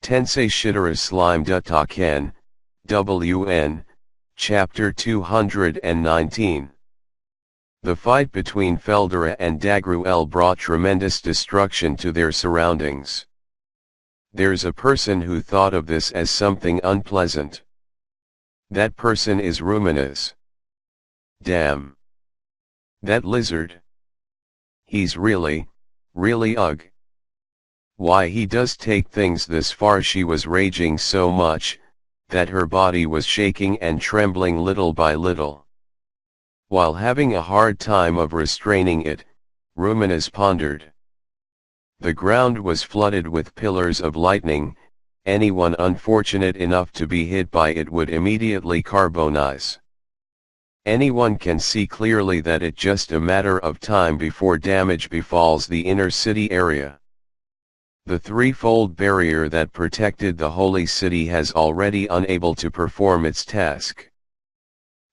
Tensei Shitara Slime Datta Ken, WN, Chapter 219. The fight between Feldora and Dagruel brought tremendous destruction to their surroundings. There's a person who thought of this as something unpleasant. That person is Ruminus. Damn. That lizard. He's really ugh. Why he does take things this far. She was raging so much, that her body was shaking and trembling little by little. While having a hard time of restraining it, Ruminus pondered. The ground was flooded with pillars of lightning. Anyone unfortunate enough to be hit by it would immediately carbonize. Anyone can see clearly that it's just a matter of time before damage befalls the inner city area. The threefold barrier that protected the holy city has already unable to perform its task.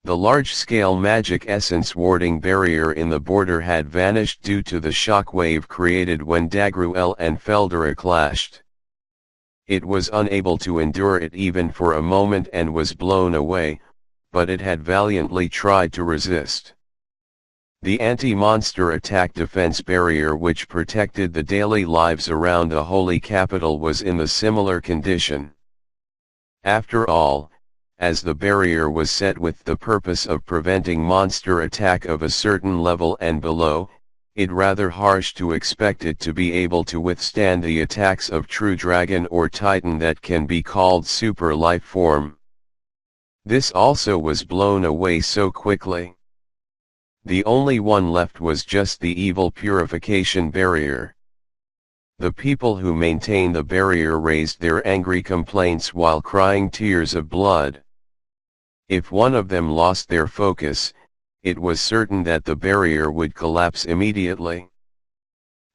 The large-scale magic essence warding barrier in the border had vanished due to the shock wave created when Dagruel and Feldora clashed. It was unable to endure it even for a moment and was blown away, but it had valiantly tried to resist. The anti-monster attack defense barrier which protected the daily lives around the holy capital was in the similar condition. After all, as the barrier was set with the purpose of preventing monster attack of a certain level and below, it rather harsh to expect it to be able to withstand the attacks of true dragon or titan that can be called super life form. This also was blown away so quickly. The only one left was just the evil purification barrier. The people who maintained the barrier raised their angry complaints while crying tears of blood. If one of them lost their focus, it was certain that the barrier would collapse immediately.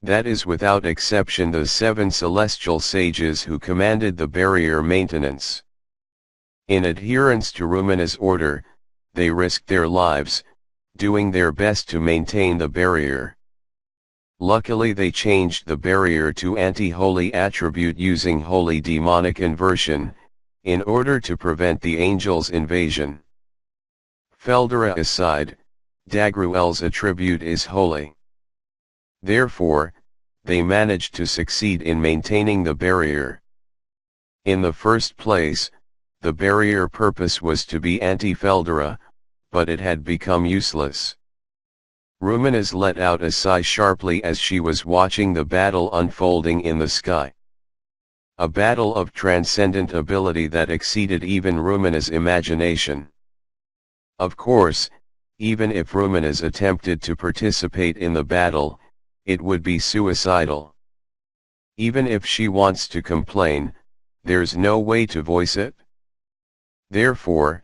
That is without exception the 7 celestial sages who commanded the barrier maintenance. In adherence to Ruminus' order, they risked their lives, doing their best to maintain the barrier. Luckily they changed the barrier to anti-holy attribute using holy demonic inversion, in order to prevent the angels' invasion. Feldora aside, Dagruel's attribute is holy. Therefore, they managed to succeed in maintaining the barrier. In the first place, the barrier purpose was to be anti-Feldora, but it had become useless. Ruminus let out a sigh sharply as she was watching the battle unfolding in the sky. A battle of transcendent ability that exceeded even Ruminus' imagination. Of course, even if Ruminus attempted to participate in the battle, it would be suicidal. Even if she wants to complain, there's no way to voice it. Therefore,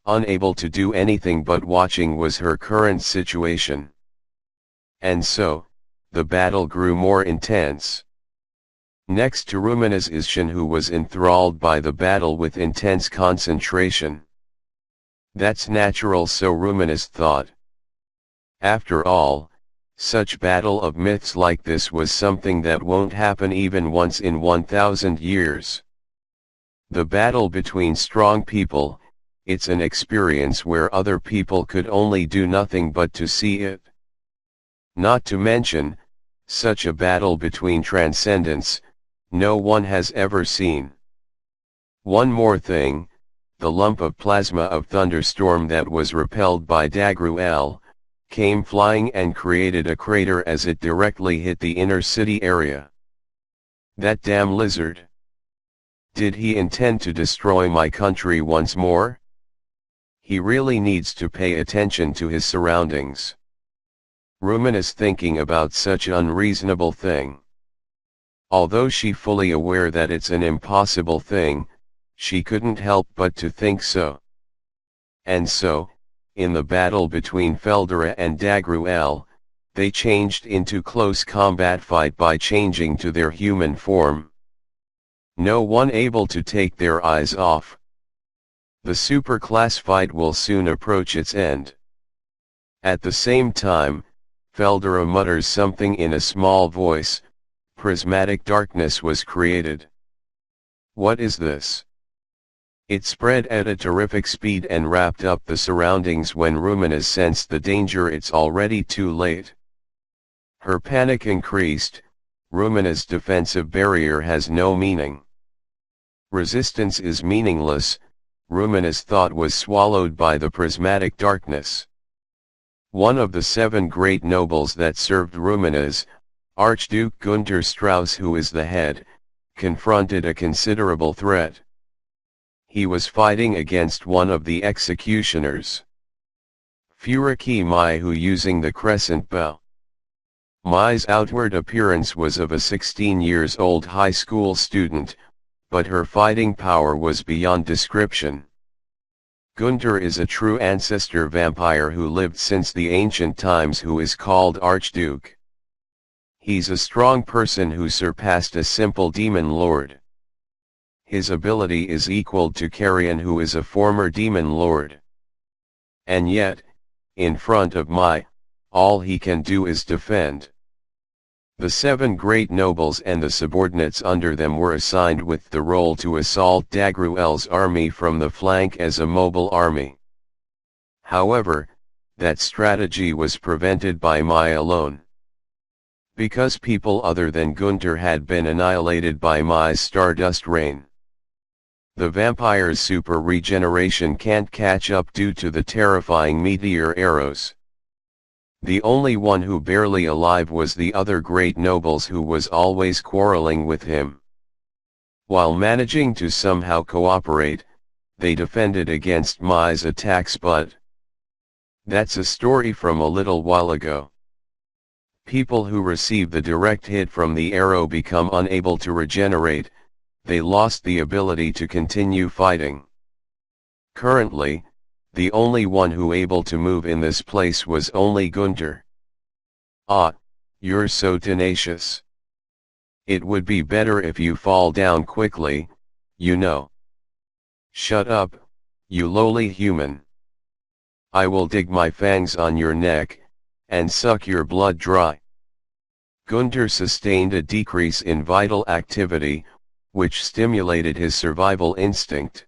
unable to do anything but watching was her current situation. And so, the battle grew more intense. Next to Ruminus is Shin, who was enthralled by the battle with intense concentration. That's natural, so Ruminus thought. After all, such battle of myths like this was something that won't happen even once in 1,000 years. The battle between strong people, it's an experience where other people could only do nothing but to see it. Not to mention, such a battle between transcendents, no one has ever seen. One more thing, the lump of plasma of thunderstorm that was repelled by Dagruel, came flying and created a crater as it directly hit the inner city area. That damn lizard! Did he intend to destroy my country once more? He really needs to pay attention to his surroundings. Ruminus thinking about such an unreasonable thing. Although she fully aware that it's an impossible thing, she couldn't help but to think so. And so, in the battle between Feldora and Dagruel, they changed into close combat fight by changing to their human form. No one able to take their eyes off. The super-class fight will soon approach its end. At the same time, Feldora mutters something in a small voice. Prismatic darkness was created. What is this? It spread at a terrific speed and wrapped up the surroundings. When Ruminas sensed the danger, it's already too late. Her panic increased. Ruminas' defensive barrier has no meaning. Resistance is meaningless. Ruminas' thought was swallowed by the prismatic darkness. One of the 7 great nobles that served Ruminas, Archduke Gunther Strauss, who is the head, confronted a considerable threat. He was fighting against one of the executioners, Furiki Mai, who using the crescent bow. Mai's outward appearance was of a 16-years-old high school student, but her fighting power was beyond description. Gunther is a true ancestor vampire who lived since the ancient times, who is called Archduke. He's a strong person who surpassed a simple demon lord. His ability is equal to Carrion, who is a former demon lord. And yet, in front of Mai, all he can do is defend. The 7 great nobles and the subordinates under them were assigned with the role to assault Dagruel's army from the flank as a mobile army. However, that strategy was prevented by Mai alone. Because people other than Gunther had been annihilated by Mai's stardust rain. The vampire's super regeneration can't catch up due to the terrifying meteor arrows. The only one who barely alive was the other great nobles, who was always quarreling with him. While managing to somehow cooperate, they defended against Mai's attacks, but that's a story from a little while ago. People who receive the direct hit from the arrow become unable to regenerate. They lost the ability to continue fighting. Currently, the only one who able to move in this place was only Gunther. Ah, you're so tenacious. It would be better if you fall down quickly, you know. Shut up, you lowly human. I will dig my fangs on your neck, and suck your blood dry. Gunther sustained a decrease in vital activity, which stimulated his survival instinct.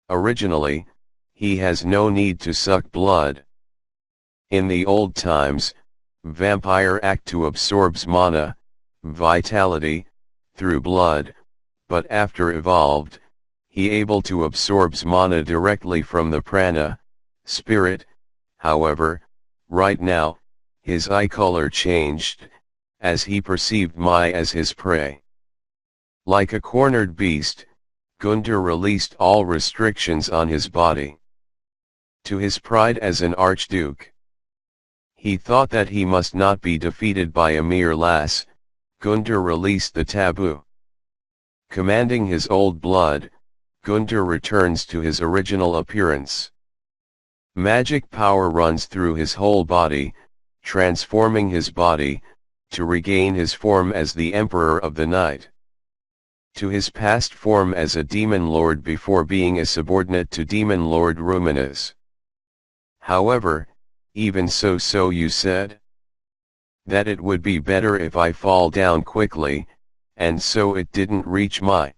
Originally, he has no need to suck blood. In the old times, vampire act to absorbs mana, vitality, through blood, but after evolved, he able to absorbs mana directly from the prana, spirit. However, right now, his eye color changed, as he perceived Mai as his prey. Like a cornered beast, Gunther released all restrictions on his body. To his pride as an archduke, he thought that he must not be defeated by a mere lass. Gunther released the taboo. Commanding his old blood, Gunther returns to his original appearance. Magic power runs through his whole body, transforming his body, to regain his form as the Emperor of the Night. To his past form as a demon lord before being a subordinate to demon lord Ruminas. However, even so you said that it would be better if I fall down quickly, and so it didn't reach Mai.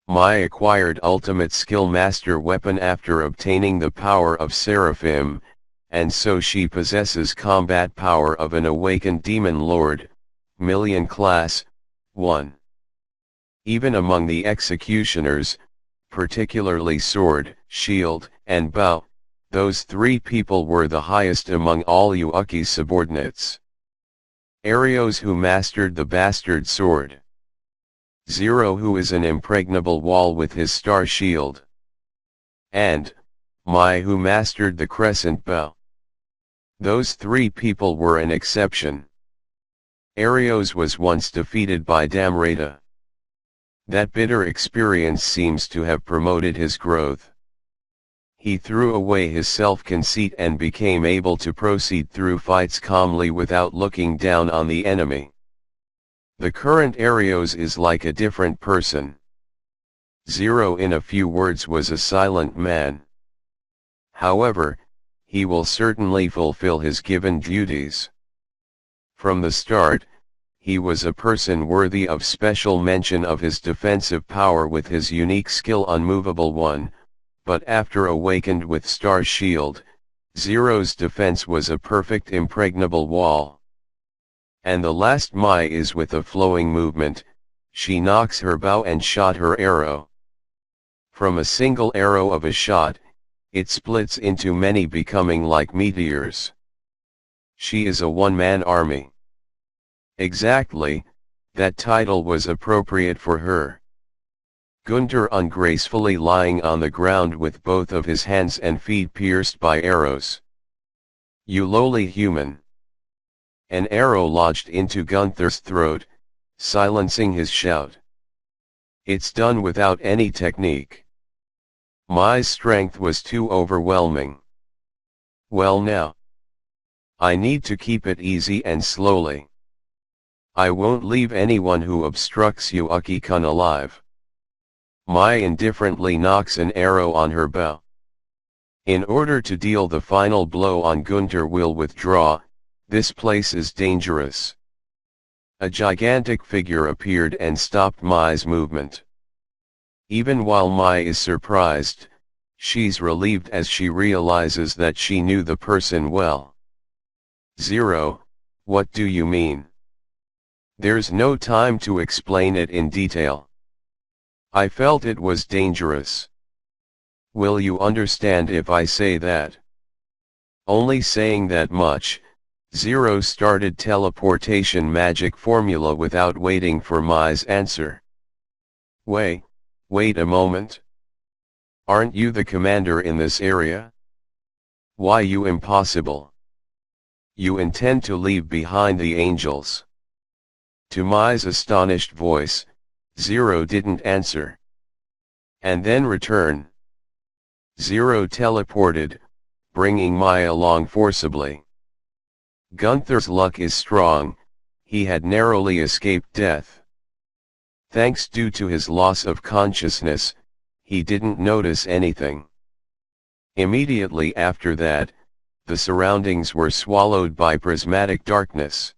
Mai acquired ultimate skill master weapon after obtaining the power of Seraphim, and so she possesses combat power of an awakened demon lord, million class, 1. Even among the executioners, particularly sword, shield, and bow, those 3 people were the highest among all Yuuki's subordinates. Arios, who mastered the bastard sword. Zero, who is an impregnable wall with his star shield. And Mai, who mastered the crescent bow. Those 3 people were an exception. Arios was once defeated by Damrata. That bitter experience seems to have promoted his growth. He threw away his self-conceit and became able to proceed through fights calmly without looking down on the enemy. The current Arios is like a different person. Zero, in a few words, was a silent man. However, he will certainly fulfill his given duties. From the start, he was a person worthy of special mention of his defensive power with his unique skill Unmovable One, but after awakened with Star Shield, Zero's defense was a perfect impregnable wall. And the last Mai is with a flowing movement, she knocks her bow and shot her arrow. From a single arrow of a shot, it splits into many becoming like meteors. She is a one-man army. Exactly, that title was appropriate for her. Gunther ungracefully lying on the ground with both of his hands and feet pierced by arrows. You lowly human. An arrow lodged into Gunther's throat, silencing his shout. It's done without any technique. Mai's strength was too overwhelming. Well now. I need to keep it easy and slowly. I won't leave anyone who obstructs Yuuki-kun alive. Mai indifferently knocks an arrow on her bow. In order to deal the final blow on Gunther will withdraw, this place is dangerous. A gigantic figure appeared and stopped Mai's movement. Even while Mai is surprised, she's relieved as she realizes that she knew the person well. Zero, what do you mean? There's no time to explain it in detail. I felt it was dangerous. Will you understand if I say that? Only saying that much, Zero started teleportation magic formula without waiting for Mai's answer. Wait a moment. Aren't you the commander in this area? Why you impossible? You intend to leave behind the angels? To Mai's astonished voice, Zero didn't answer. And then return. Zero teleported, bringing Mai along forcibly. Gunther's luck is strong, he had narrowly escaped death. Thanks due to his loss of consciousness, he didn't notice anything. Immediately after that, the surroundings were swallowed by prismatic darkness.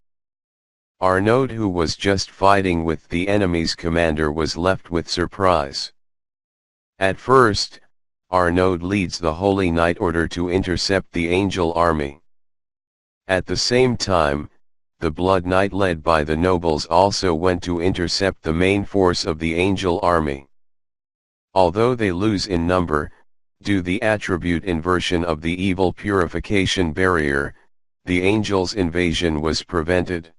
Arnaud, who was just fighting with the enemy's commander, was left with surprise. At first, Arnaud leads the Holy Knight Order to intercept the angel army. At the same time, the Blood Knight led by the nobles also went to intercept the main force of the angel army. Although they lose in number, due the attribute inversion of the evil purification barrier, the angels' invasion was prevented.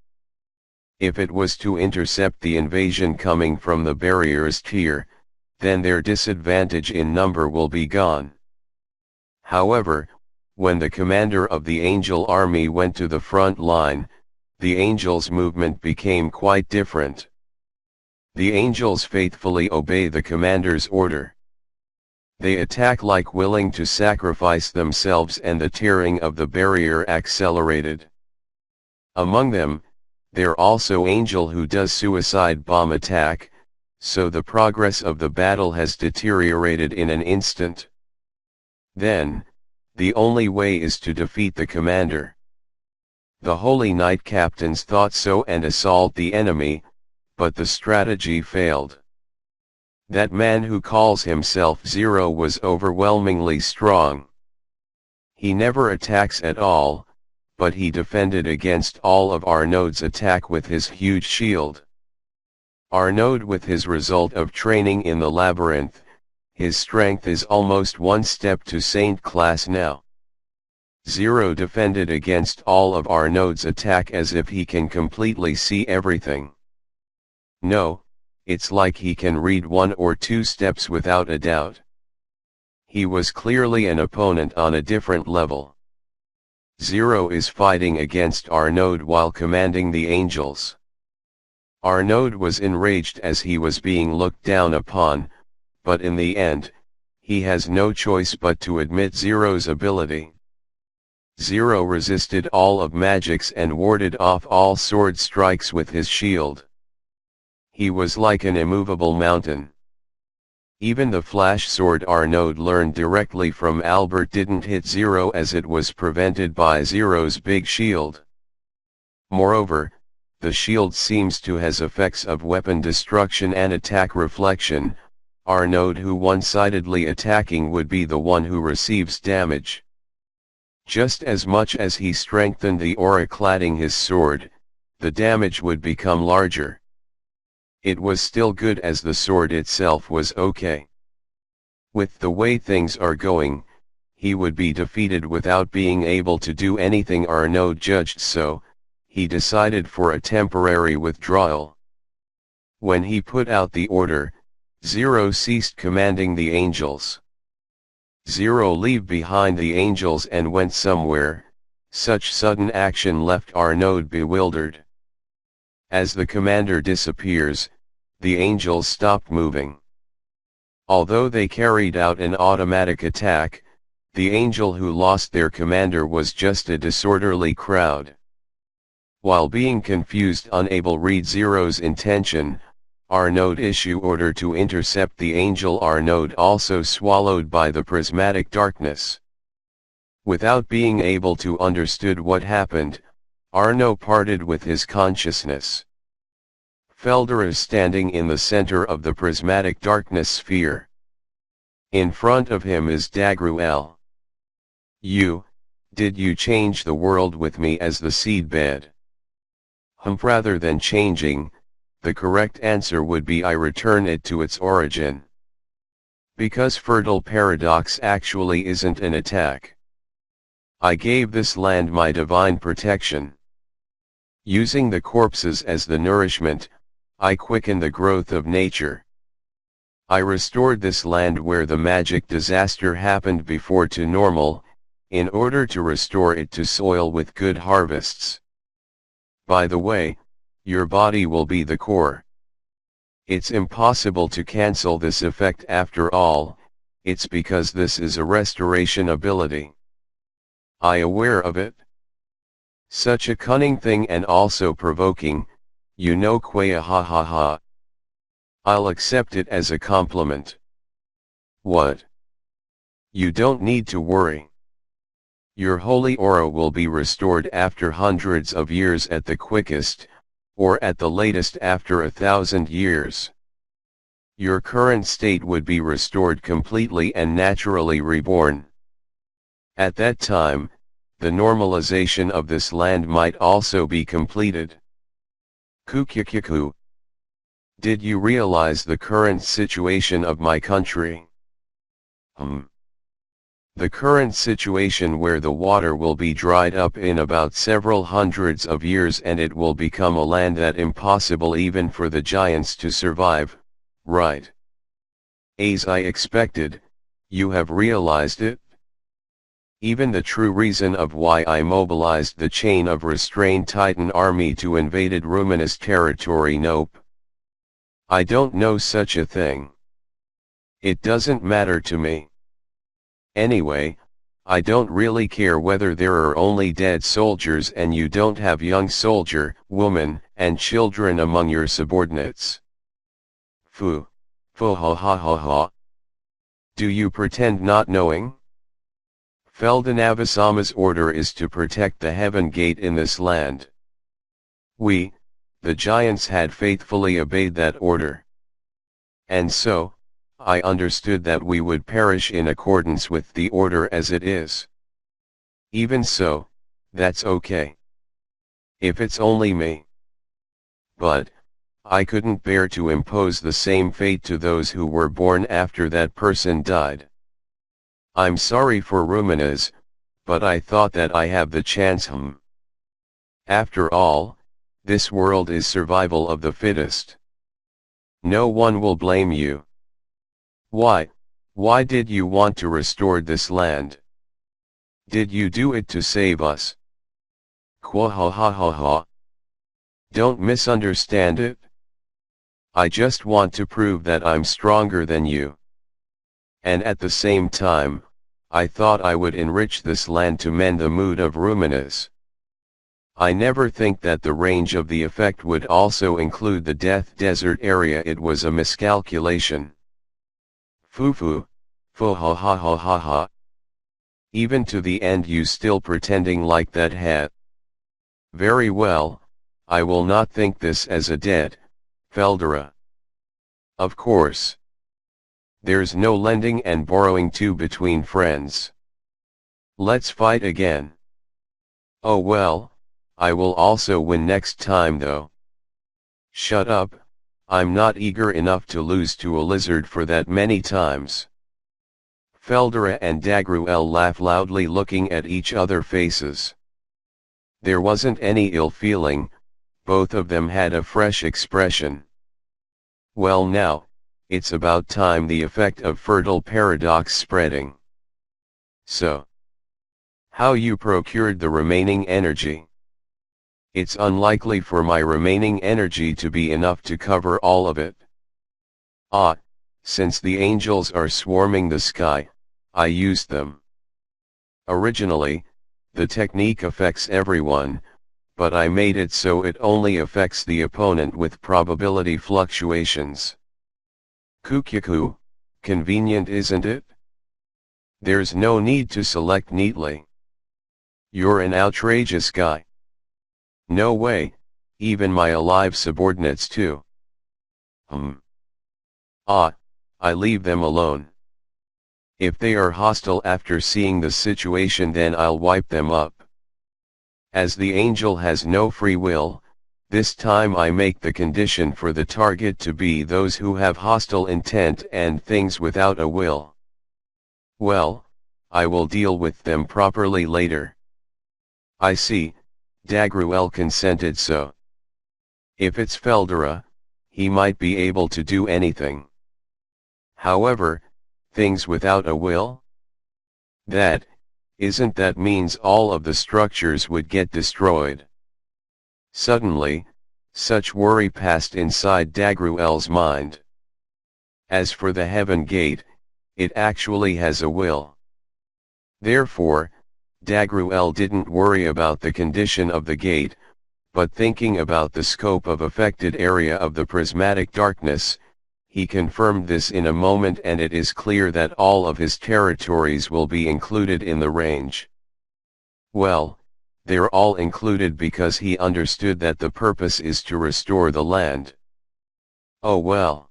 If it was to intercept the invasion coming from the barrier's tier, then their disadvantage in number will be gone. However, when the commander of the angel army went to the front line, the angels' movement became quite different. The angels faithfully obey the commander's order. They attack like willing to sacrifice themselves, and the tearing of the barrier accelerated. Among them, there also angel who does suicide bomb attack, so the progress of the battle has deteriorated in an instant. Then, the only way is to defeat the commander. The Holy Knight captains thought so and assault the enemy, but the strategy failed. That man who calls himself Zero was overwhelmingly strong. He never attacks at all, but he defended against all of Arnaud's attack with his huge shield. Arnaud, with his result of training in the labyrinth, his strength is almost one step to Saint class now. Zero defended against all of Arnaud's attack as if he can completely see everything. No, it's like he can read one or two steps without a doubt. He was clearly an opponent on a different level. Zero is fighting against Arnaud while commanding the angels. Arnaud was enraged as he was being looked down upon, but in the end, he has no choice but to admit Zero's ability. Zero resisted all of magics and warded off all sword strikes with his shield. He was like an immovable mountain. Even the flash sword Arnaud learned directly from Albert didn't hit Zero, as it was prevented by Zero's big shield. Moreover, the shield seems to has effects of weapon destruction and attack reflection. Our node who one-sidedly attacking would be the one who receives damage. Just as much as he strengthened the aura cladding his sword, the damage would become larger. It was still good as the sword itself was okay. With the way things are going, he would be defeated without being able to do anything. Our node judged so, he decided for a temporary withdrawal. When he put out the order, Zero ceased commanding the angels. Zero leave behind the angels and went somewhere. Such sudden action left our node bewildered. As the commander disappears, the angels stopped moving. Although they carried out an automatic attack, the angel who lost their commander was just a disorderly crowd. While being confused, unable read Zero's intention, our node issue order to intercept the angel. Our node also swallowed by the prismatic darkness. Without being able to understood what happened, Arno parted with his consciousness. Feldora is standing in the center of the prismatic darkness sphere. In front of him is Dagruel. Did you change the world with me as the seedbed? Rather than changing, the correct answer would be I return it to its origin. Because fertile paradox actually isn't an attack. I gave this land my divine protection. Using the corpses as the nourishment, I quickened the growth of nature. I restored this land where the magic disaster happened before to normal, in order to restore it to soil with good harvests. By the way, your body will be the core. It's impossible to cancel this effect after all, it's because this is a restoration ability. I aware of it. Such a cunning thing and also provoking, you know, quaya ha ha ha. I'll accept it as a compliment. What? You don't need to worry. Your holy aura will be restored after hundreds of years at the quickest, or at the latest after 1,000 years. Your current state would be restored completely and naturally reborn. At that time, the normalization of this land might also be completed. Kukukuku. Did you realize the current situation of my country? The current situation where the water will be dried up in about several hundreds of years and it will become a land that impossible even for the giants to survive, right? As I expected, you have realized it? Even the true reason of why I mobilized the chain of restrained Titan army to invaded Ruminous territory. Nope. I don't know such a thing. It doesn't matter to me. Anyway, I don't really care whether there are only dead soldiers and you don't have young soldier, woman, and children among your subordinates. Fu ha ha ha ha. Do you pretend not knowing? Feldonavasama's order is to protect the heaven gate in this land. We, the giants, had faithfully obeyed that order. And so, I understood that we would perish in accordance with the order as it is. Even so, that's okay. If it's only me. But, I couldn't bear to impose the same fate to those who were born after that person died. I'm sorry for Ruminas, but I thought that I have the chance. After all, this world is survival of the fittest. No one will blame you. Why did you want to restore this land? Did you do it to save us? Qua ha ha ha ha. Don't misunderstand it. I just want to prove that I'm stronger than you. And at the same time, I thought I would enrich this land to mend the mood of Ruminas. I never think that the range of the effect would also include the Death Desert area. It was a miscalculation. Fu ha ha ha ha ha. Even to the end you still pretending like that hat. Very well, I will not think this as a debt, Feldora. Of course. There's no lending and borrowing too between friends. Let's fight again. Oh well, I will also win next time though. Shut up, I'm not eager enough to lose to a lizard for that many times. Feldora and Dagruel laugh loudly, looking at each other faces. There wasn't any ill feeling, both of them had a fresh expression. Well now, it's about time the effect of fertile paradox spreading. So, how you procured the remaining energy? It's unlikely for my remaining energy to be enough to cover all of it. Ah, since the angels are swarming the sky, I used them. Originally, the technique affects everyone, but I made it so it only affects the opponent with probability fluctuations. Kukyaku, convenient isn't it? There's no need to select neatly. You're an outrageous guy. No way, even my alive subordinates too. Ah, I leave them alone. If they are hostile after seeing the situation, then I'll wipe them up. As the angel has no free will, this time I make the condition for the target to be those who have hostile intent and things without a will. Well, I will deal with them properly later. I see, Dagruel consented. So, if it's Feldora, he might be able to do anything. However, things without a will? That means all of the structures would get destroyed. Suddenly, such worry passed inside Dagruel's mind. As for the heaven gate, it actually has a will. Therefore, Dagruel didn't worry about the condition of the gate, but thinking about the scope of affected area of the prismatic darkness, he confirmed this in a moment, and it is clear that all of his territories will be included in the range. Well, they're all included because he understood that the purpose is to restore the land. Oh well.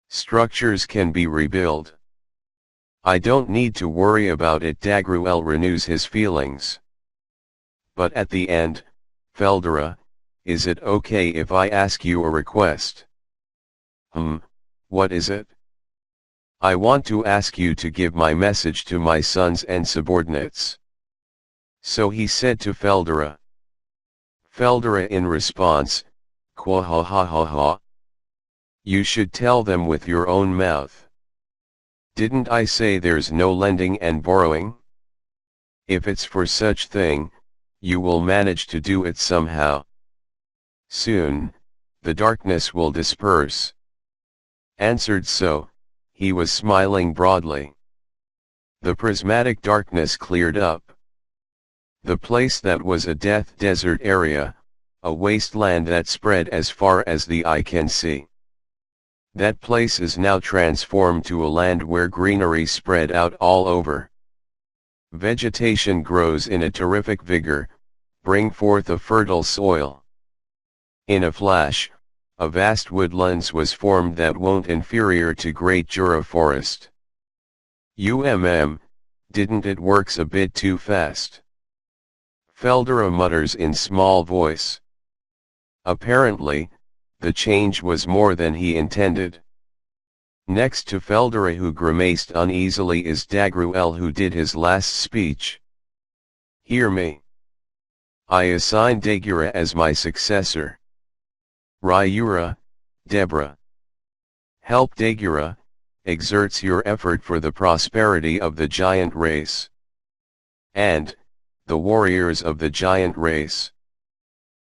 Structures can be rebuilt. I don't need to worry about it. Dagruel renews his feelings. But at the end, Feldora, is it okay if I ask you a request? What is it? I want to ask you to give my message to my sons and subordinates. So he said to Feldora. Feldora in response, Quahahaha. You should tell them with your own mouth. Didn't I say there's no lending and borrowing? If it's for such thing, you will manage to do it somehow. Soon, the darkness will disperse. Answered. So, he was smiling broadly. The prismatic darkness cleared up. The place that was a death desert area, a wasteland that spread as far as the eye can see. That place is now transformed to a land where greenery spread out all over. Vegetation grows in a terrific vigor, bring forth a fertile soil. In a flash, a vast woodlands was formed that won't inferior to Great Jura Forest. Didn't it works a bit too fast? Feldora mutters in small voice. Apparently, the change was more than he intended. Next to Feldora, who grimaced uneasily, is Dagruel, who did his last speech. Hear me. I assign Dagura as my successor. Ryura, Deborah. Help Dagura, exerts your effort for the prosperity of the giant race. And, the warriors of the giant race.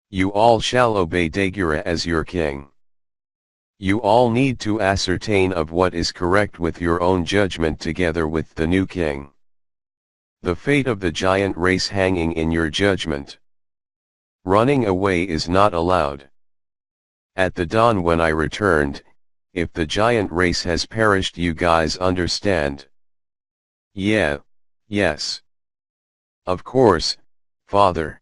You all shall obey Dagura as your king. You all need to ascertain of what is correct with your own judgment together with the new king. The fate of the giant race hanging in your judgment. Running away is not allowed. At the dawn when I returned, if the giant race has perished, you guys understand? Yeah, yes. Of course, father.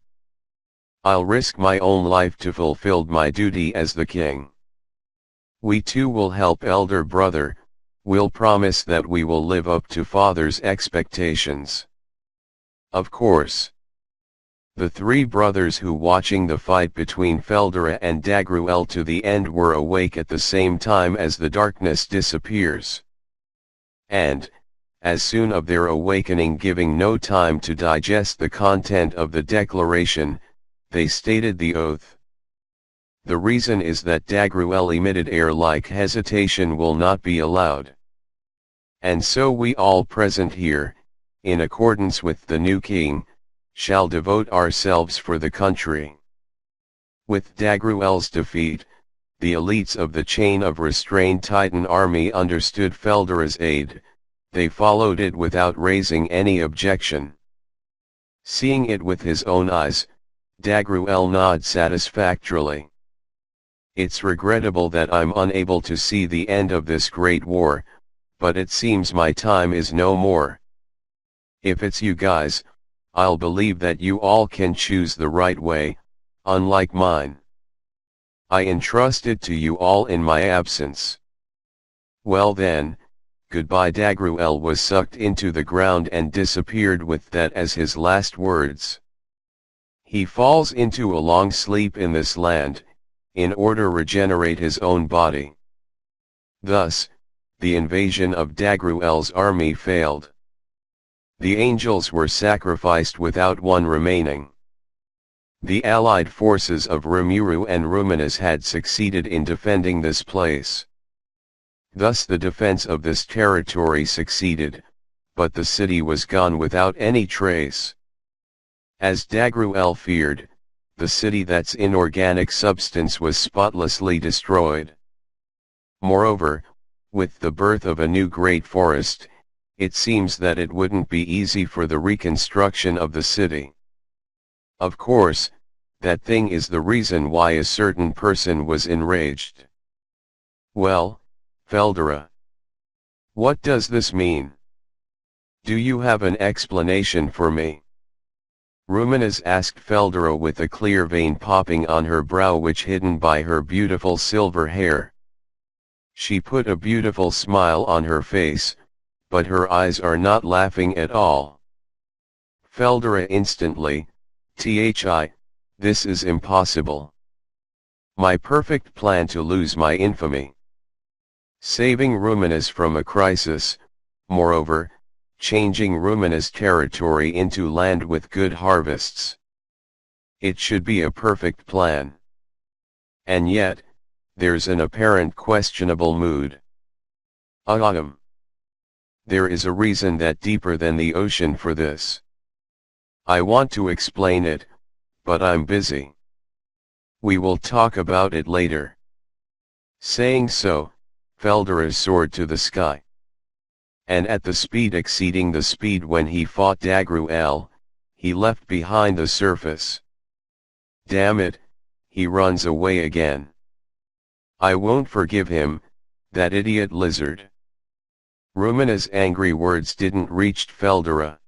I'll risk my own life to fulfill my duty as the king. We too will help elder brother, we'll promise that we will live up to father's expectations. Of course. The three brothers who watching the fight between Feldora and Dagruel to the end were awake at the same time as the darkness disappears. And, as soon of their awakening, giving no time to digest the content of the declaration, they stated the oath. The reason is that Dagruel emitted air-like hesitation will not be allowed. And so we all present here, in accordance with the new king, shall devote ourselves for the country. With Dagruel's defeat, the elites of the chain of restrained Titan army understood Feldora's aid, they followed it without raising any objection. Seeing it with his own eyes, Dagruel nodded satisfactorily. It's regrettable that I'm unable to see the end of this great war, but it seems my time is no more. If it's you guys, I'll believe that you all can choose the right way, unlike mine. I entrust it to you all in my absence. Well then, goodbye. Dagruel was sucked into the ground and disappeared with that as his last words. He falls into a long sleep in this land, in order regenerate his own body. Thus, the invasion of Dagruel's army failed. The angels were sacrificed without one remaining. The allied forces of Rimuru and Ruminus had succeeded in defending this place. Thus the defense of this territory succeeded, but the city was gone without any trace. As Dagruel feared, the city that's inorganic substance was spotlessly destroyed. Moreover, with the birth of a new great forest, it seems that it wouldn't be easy for the reconstruction of the city. Of course, that thing is the reason why a certain person was enraged. Well, Feldora, what does this mean? Do you have an explanation for me? Ruminus asked Feldora with a clear vein popping on her brow which hidden by her beautiful silver hair. She put a beautiful smile on her face, but her eyes are not laughing at all. Feldora instantly, this is impossible. My perfect plan to lose my infamy. Saving Ruminus from a crisis, moreover, changing Ruminus territory into land with good harvests. It should be a perfect plan. And yet, there's an apparent questionable mood. There is a reason that deeper than the ocean for this. I want to explain it, but I'm busy. We will talk about it later. Saying so, Feldora soared to the sky. And at the speed exceeding the speed when he fought Dagruel, he left behind the surface. Damn it, he runs away again. I won't forgive him, that idiot lizard. Rumina's angry words didn't reach Feldora.